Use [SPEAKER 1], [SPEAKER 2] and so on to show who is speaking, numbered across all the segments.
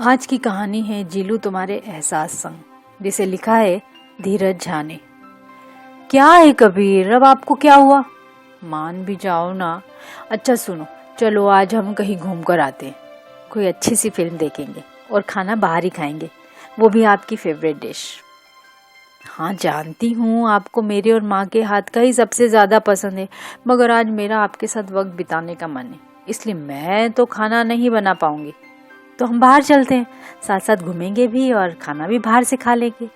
[SPEAKER 1] आज की कहानी है जीलू तुम्हारे एहसास संग, जिसे लिखा है धीरज झा ने। क्या है कबीर, अब आपको क्या हुआ? मान भी जाओ ना। अच्छा सुनो, चलो आज हम कहीं घूम कर आते हैं। कोई अच्छी सी फिल्म देखेंगे और खाना बाहर ही खाएंगे, वो भी आपकी फेवरेट डिश। हाँ जानती हूँ, आपको मेरे और माँ के हाथ का ही सबसे ज़्यादा पसंद है, मगर आज मेरा आपके साथ वक्त बिताने का मन है, इसलिए मैं तो खाना नहीं बना पाऊंगी। तो हम बाहर चलते हैं, साथ साथ घूमेंगे भी और खाना भी बाहर से खा लेंगे।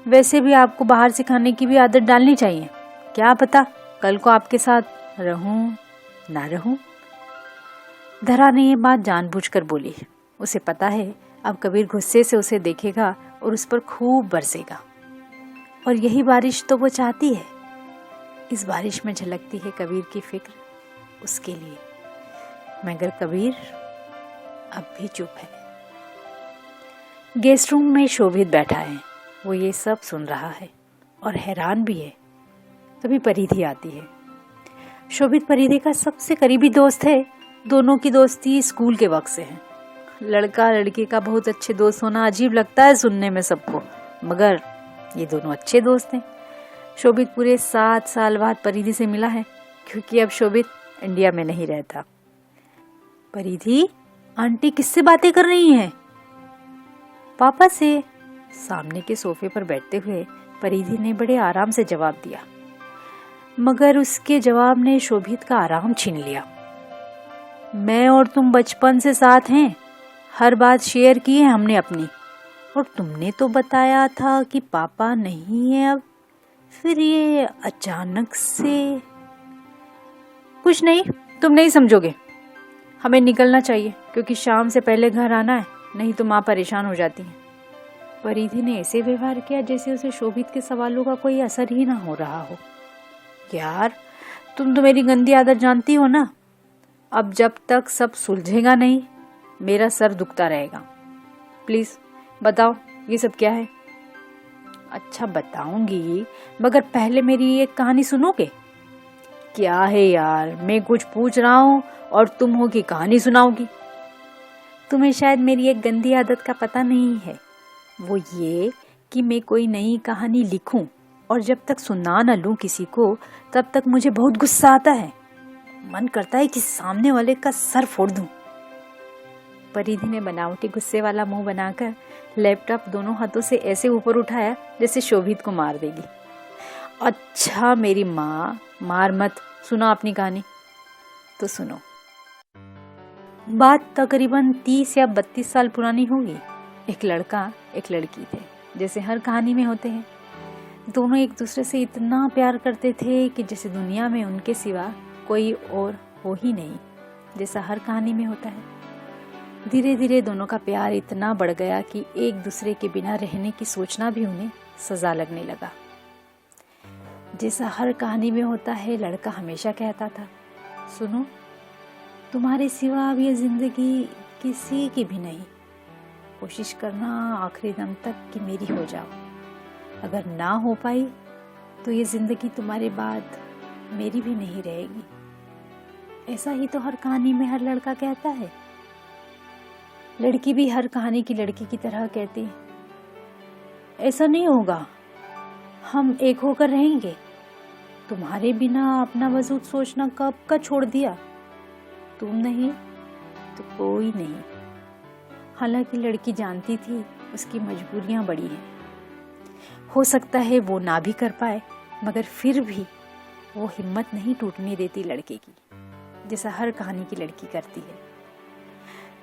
[SPEAKER 1] वैसे भी आपको बाहर से खाने की भी आदत डालनी चाहिए, क्या पता कल को आपके साथ रहूं ना रहूं। धरा ने ये बात जानबूझकर बोली। उसे पता है अब कबीर गुस्से से उसे देखेगा और उस पर खूब बरसेगा, और यही बारिश तो वो चाहती है। इस बारिश में झलकती है कबीर की फिक्र उसके लिए, मगर कबीर अब भी चुप है। गेस्ट रूम में शोभित बैठा है, वो ये सब सुन रहा है और हैरान भी है। तभी परिधि आती है। शोभित परिधि का सबसे करीबी दोस्त है। दोनों की दोस्ती स्कूल के वक्त से है। लड़का लड़की का बहुत अच्छे दोस्त होना अजीब लगता है सुनने में सबको, मगर ये दोनों अच्छे दोस्त हैं। शोभित पूरे 7 साल बाद परिधि से मिला है, क्योंकि अब शोभित इंडिया में नहीं रहता। परिधि, आंटी किससे बातें कर रही हैं? पापा से। सामने के सोफे पर बैठते हुए परिधि ने बड़े आराम से जवाब दिया, मगर उसके जवाब ने शोभित का आराम छीन लिया। मैं और तुम बचपन से साथ हैं, हर बात शेयर की है हमने अपनी, और तुमने तो बताया था कि पापा नहीं है अब, फिर ये अचानक से। कुछ नहीं, तुम नहीं समझोगे। हमें निकलना चाहिए, क्योंकि शाम से पहले घर आना है, नहीं तो माँ परेशान हो जाती है। परिधि ने ऐसे व्यवहार किया जैसे उसे शोभित के सवालों का कोई असर ही ना हो रहा हो। यार, तुम तो मेरी गंदी आदत जानती हो ना। अब जब तक सब सुलझेगा नहीं, मेरा सर दुखता रहेगा। प्लीज बताओ, ये सब क्या है? अच्छा बताऊंगी, मगर पहले मेरी एक कहानी सुनोगे? क्या है यार, मैं कुछ पूछ रहा हूँ और तुम हो कि कहानी सुनाओगी। तुम्हें शायद मेरी एक गंदी आदत का पता नहीं है, वो ये कि मैं कोई नई कहानी लिखूं और जब तक सुना न लूं किसी को, तब तक मुझे बहुत गुस्सा आता है। मन करता है कि सामने वाले का सर फोड़ दूं। परिधि ने बनावटी गुस्से वाला मुंह बनाकर लैपटॉप दोनों हाथों से ऐसे ऊपर उठाया जैसे शोभित को मार देगी। अच्छा मेरी माँ, मार मत, सुना अपनी कहानी। तो सुनो। बात तकरीबन 30 या 32 साल पुरानी होगी। एक लड़का एक लड़की थे, जैसे हर कहानी में होते हैं। दोनों एक दूसरे से इतना प्यार करते थे कि जैसे दुनिया में उनके सिवा कोई और हो ही नहीं, जैसा हर कहानी में होता है। धीरे धीरे दोनों का प्यार इतना बढ़ गया कि एक दूसरे के बिना रहने की सोचना भी उन्हें सजा लगने लगा। जैसा हर कहानी में होता है, लड़का हमेशा कहता था, सुनो, तुम्हारे सिवा अब ये जिंदगी किसी की भी नहीं। कोशिश करना आखिरी दम तक कि मेरी हो जाओ। अगर ना हो पाई तो ये जिंदगी तुम्हारे बाद मेरी भी नहीं रहेगी। ऐसा ही तो हर कहानी में हर लड़का कहता है। लड़की भी हर कहानी की लड़की की तरह कहती, ऐसा नहीं होगा, हम एक होकर रहेंगे। तुम्हारे बिना अपना वजूद सोचना कब का छोड़ दिया। तुम नहीं तो कोई नहीं। हालांकि लड़की जानती थी उसकी मजबूरियां बड़ी हैं। हो सकता है वो ना भी कर पाए, मगर फिर भी वो हिम्मत नहीं टूटने देती लड़के की, जैसा हर कहानी की लड़की करती है।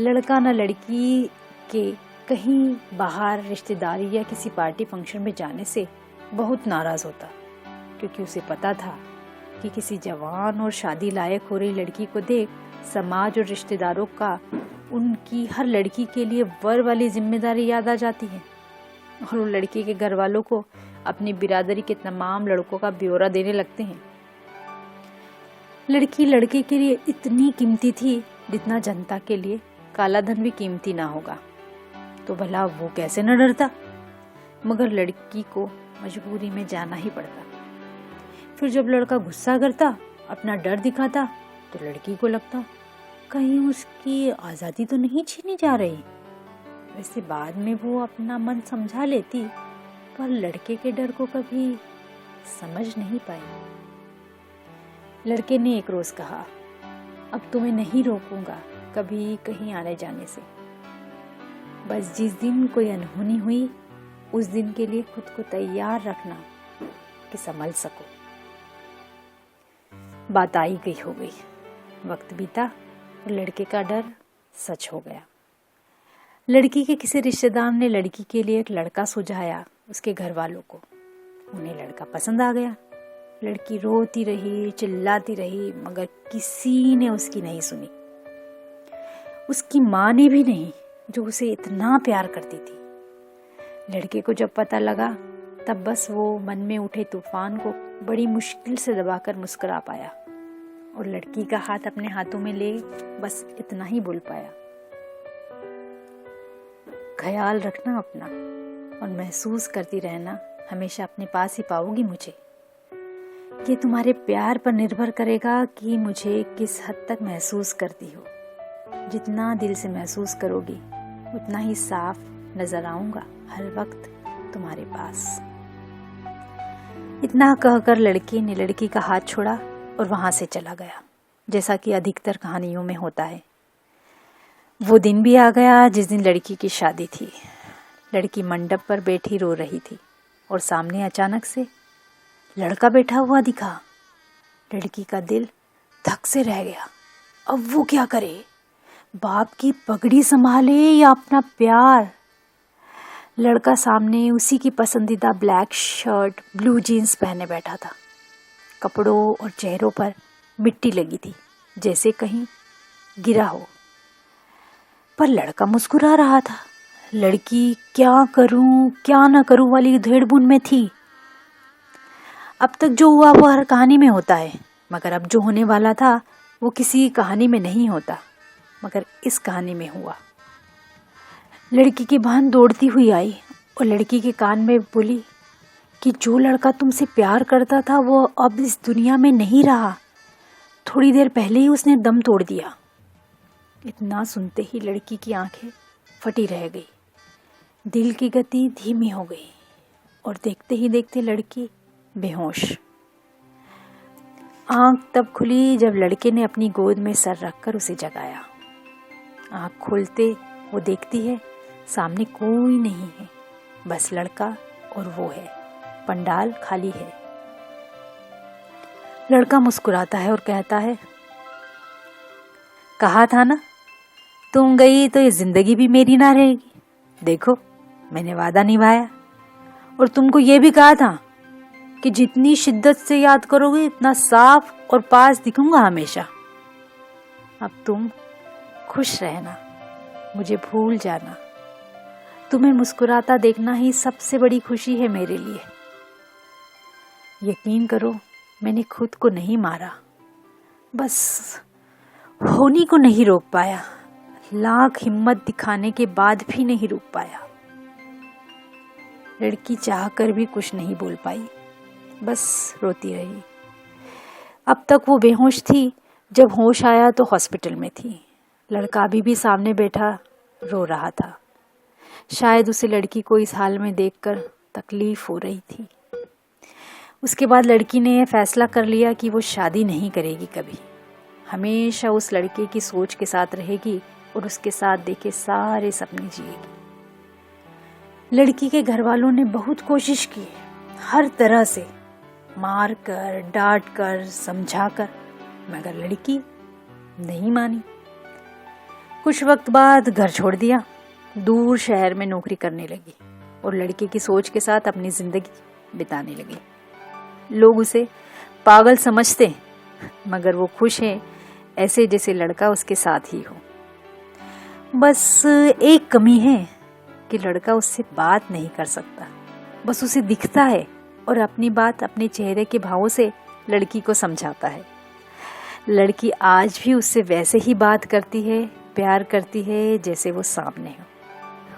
[SPEAKER 1] लड़का ना लड़की के कहीं बाहर रिश्तेदारी या किसी पार्टी फंक्शन में जाने से बहुत नाराज होता, क्योंकि उसे पता था कि किसी जवान और शादी लायक हो रही लड़की को देख समाज और रिश्तेदारों का उनकी हर लड़की के लिए वर वाली जिम्मेदारी याद आ जाती है, और उन लड़की के घर वालों को अपनी बिरादरी के तमाम लड़कों का ब्यौरा देने लगते हैं। लड़की लड़के के लिए इतनी कीमती थी जितना जनता के लिए काला धन भी कीमती ना होगा। तो भला वो कैसे न डरता, मगर लड़की को मजबूरी में जाना ही पड़ता। फिर जब लड़का गुस्सा करता, अपना डर दिखाता, तो लड़की को लगता कहीं उसकी आज़ादी तो नहीं छीनी जा रही। वैसे बाद में वो अपना मन समझा लेती, पर लड़के के डर को कभी समझ नहीं पाई। लड़के ने एक रोज कहा, अब तुम्हें नहीं रोकूंगा कभी कहीं आने जाने से, बस जिस दिन कोई अनहोनी हुई उस दिन के लिए खुद को तैयार रखना कि संभल सको। बात आई गई हो गई, वक्त बीता और लड़के का डर सच हो गया। लड़की के किसी रिश्तेदार ने लड़की के लिए एक लड़का सुझाया उसके घर वालों को। उन्हें लड़का पसंद आ गया। लड़की रोती रही, चिल्लाती रही, मगर किसी ने उसकी नहीं सुनी। उसकी माँ ने भी नहीं, जो उसे इतना प्यार करती थी। लड़के को जब पता लगा तब बस वो मन में उठे तूफान को बड़ी मुश्किल से दबाकर मुस्कुरा पाया और लड़की का हाथ अपने हाथों में ले बस इतना ही बोल पाया, ख्याल रखना अपना और महसूस करती रहना, हमेशा अपने पास ही पाओगी मुझे। ये तुम्हारे प्यार पर निर्भर करेगा कि मुझे किस हद तक महसूस करती हो। जितना दिल से महसूस करोगी उतना ही साफ नजर आऊंगा हर वक्त तुम्हारे पास। इतना कहकर लड़के ने लड़की का हाथ छोड़ा और वहां से चला गया, जैसा कि अधिकतर कहानियों में होता है। वो दिन भी आ गया जिस दिन लड़की की शादी थी। लड़की मंडप पर बैठी रो रही थी और सामने अचानक से लड़का बैठा हुआ दिखा। लड़की का दिल धक से रह गया। अब वो क्या करे, बाप की पगड़ी संभाले या अपना प्यार। लड़का सामने उसी की पसंदीदा ब्लैक शर्ट, ब्लू जीन्स पहने बैठा था। कपड़ों और चेहरों पर मिट्टी लगी थी, जैसे कहीं गिरा हो, पर लड़का मुस्कुरा रहा था। लड़की क्या करूं क्या ना करूं वाली धेड़-बुन में थी। अब तक जो हुआ वो हर कहानी में होता है, मगर अब जो होने वाला था वो किसी कहानी में नहीं होता, मगर इस कहानी में हुआ। लड़की की बहन दौड़ती हुई आई और लड़की के कान में बोली कि जो लड़का तुमसे प्यार करता था वो अब इस दुनिया में नहीं रहा। थोड़ी देर पहले ही उसने दम तोड़ दिया। इतना सुनते ही लड़की की आंखें फटी रह गई, दिल की गति धीमी हो गई और देखते ही देखते लड़की बेहोश। आंख तब खुली जब लड़के ने अपनी गोद में सर रखकर उसे जगाया। आंख खोलते वो देखती है सामने कोई नहीं है, बस लड़का और वो है। पंडाल खाली है। लड़का मुस्कुराता है और कहता है, कहा था ना तुम गई तो ये जिंदगी भी मेरी ना रहेगी। देखो मैंने वादा निभाया और तुमको ये भी कहा था कि जितनी शिद्दत से याद करोगे इतना साफ और पास दिखूंगा हमेशा। अब तुम खुश रहना, मुझे भूल जाना। तुम्हें मुस्कुराता देखना ही सबसे बड़ी खुशी है मेरे लिए। यकीन करो मैंने खुद को नहीं मारा, बस होनी को नहीं रोक पाया। लाख हिम्मत दिखाने के बाद भी नहीं रुक पाया। लड़की चाहकर भी कुछ नहीं बोल पाई, बस रोती रही। अब तक वो बेहोश थी, जब होश आया तो हॉस्पिटल में थी। लड़का अभी भी सामने बैठा रो रहा था। शायद उसे लड़की को इस हाल में देखकर तकलीफ हो रही थी। उसके बाद लड़की ने यह फैसला कर लिया कि वो शादी नहीं करेगी कभी। हमेशा उस लड़के की सोच के साथ रहेगी और उसके साथ देखे सारे सपने जिएगी। लड़की के घर वालों ने बहुत कोशिश की, हर तरह से मार कर, डांट कर, समझा कर, मगर लड़की नहीं मानी। कुछ वक्त बाद घर छोड़ दिया, दूर शहर में नौकरी करने लगी और लड़के की सोच के साथ अपनी जिंदगी बिताने लगी। लोग उसे पागल समझते, मगर वो खुश है, ऐसे जैसे लड़का उसके साथ ही हो। बस एक कमी है कि लड़का उससे बात नहीं कर सकता, बस उसे दिखता है और अपनी बात अपने चेहरे के भावों से लड़की को समझाता है। लड़की आज भी उससे वैसे ही बात करती है, प्यार करती है जैसे वो सामने हो।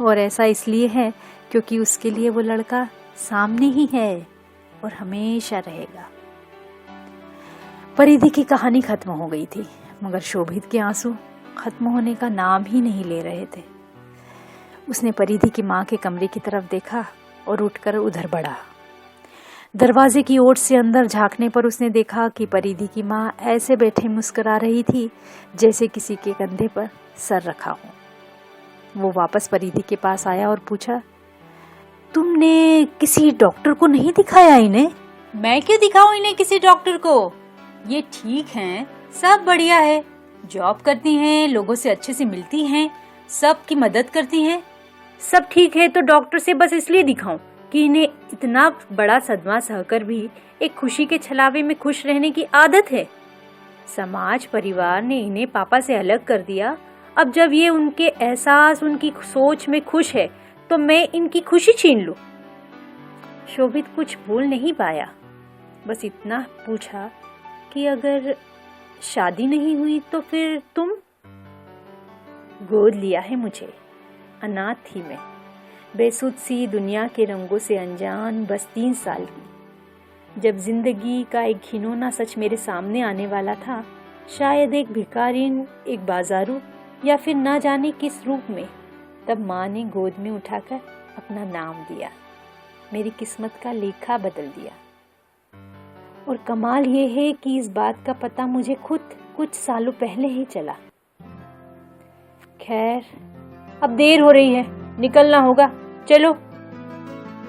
[SPEAKER 1] और ऐसा इसलिए है क्योंकि उसके लिए वो लड़का सामने ही है और हमेशा रहेगा। परिधि की कहानी खत्म हो गई थी, मगर शोभित के आंसू खत्म होने का नाम ही नहीं ले रहे थे। उसने परिधि की माँ के कमरे की तरफ देखा और उठकर उधर बढ़ा। दरवाजे की ओर से अंदर झांकने पर उसने देखा कि परिधि की माँ ऐसे बैठे मुस्कुरा रही थी जैसे किसी के कंधे पर सर रखा हो। वो वापस परिधि के पास आया और पूछा, तुमने किसी डॉक्टर को नहीं दिखाया इन्हें?
[SPEAKER 2] मैं क्यों दिखाऊं इन्हें किसी डॉक्टर को? ये ठीक हैं, सब बढ़िया है, जॉब करती हैं, लोगों से अच्छे से मिलती हैं, सबकी मदद करती हैं।
[SPEAKER 3] सब ठीक है तो डॉक्टर से बस इसलिए दिखाऊं कि इन्हें इतना बड़ा सदमा सहकर भी एक खुशी के छलावे में खुश रहने की आदत है। समाज परिवार ने इन्हें पापा से अलग कर दिया। अब जब ये उनके एहसास, उनकी सोच में खुश है तो मैं इनकी खुशी छीन लूं? शोभित कुछ बोल नहीं पाया, बस इतना पूछा कि अगर शादी नहीं हुई तो फिर तुम? गोद लिया है मुझे, अनाथ थी मैं, बेसुध सी, दुनिया के रंगों से अनजान, बस 3 साल की। जब जिंदगी का एक घिनौना सच मेरे सामने आने वाला था, शायद एक भिखारिन, एक बाजारू या फिर ना जाने किस रूप में, तब माँ ने गोद में उठाकर अपना नाम दिया, मेरी किस्मत का लेखा बदल दिया। और कमाल ये है कि इस बात का पता मुझे खुद कुछ सालों पहले ही चला। खैर, अब देर हो रही है, निकलना होगा, चलो।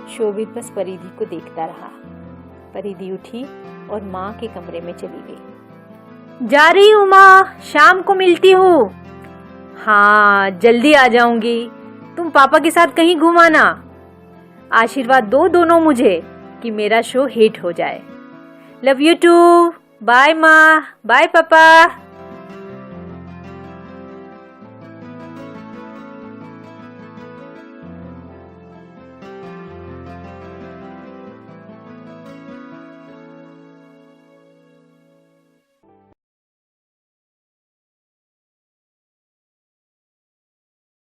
[SPEAKER 3] शोभित बस परिधि को देखता रहा। परिधि उठी और माँ के कमरे में चली गई। जा रही हूँ माँ, शाम को मिलती हूँ। हाँ, जल्दी आ जाऊंगी। तुम पापा के साथ कहीं घुमाना। आशीर्वाद दो दोनों मुझे कि मेरा शो हिट हो जाए। Love you too. बाय माँ, बाय पापा।